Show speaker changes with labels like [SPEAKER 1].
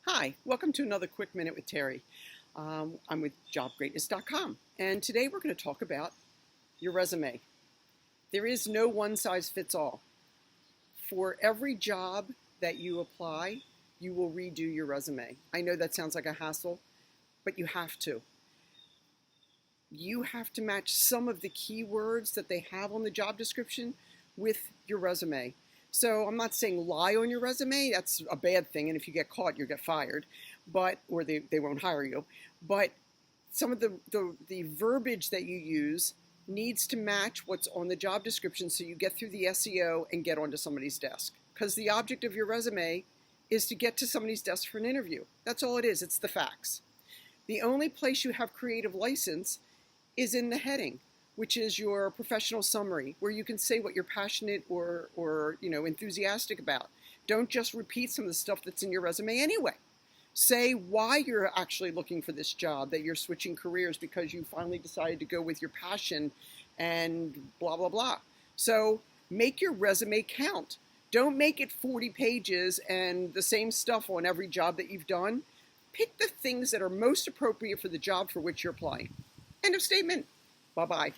[SPEAKER 1] Hi, welcome to another Quick Minute with Terry. I'm with jobgreatness.com, and today we're going to talk about your resume. There is no one size fits all. For every job that you apply, you will redo your resume. I know that sounds like a hassle, but you have to. You have to match some of the keywords that they have on the job description with your resume. So I'm not saying lie on your resume. That's a bad thing. And if you get caught, you get fired, or they won't hire you. But some of the verbiage that you use needs to match what's on the job description so you get through the SEO and get onto somebody's desk. Because the object of your resume is to get to somebody's desk for an interview. That's all it is. It's the facts. The only place you have creative license is in the heading, which is your professional summary, where you can say what you're passionate or enthusiastic about. Don't just repeat some of the stuff that's in your resume anyway. Say why you're actually looking for this job, that you're switching careers because you finally decided to go with your passion and blah, blah, blah. So make your resume count. Don't make it 40 pages and the same stuff on every job that you've done. Pick the things that are most appropriate for the job for which you're applying. End of statement. Bye-bye.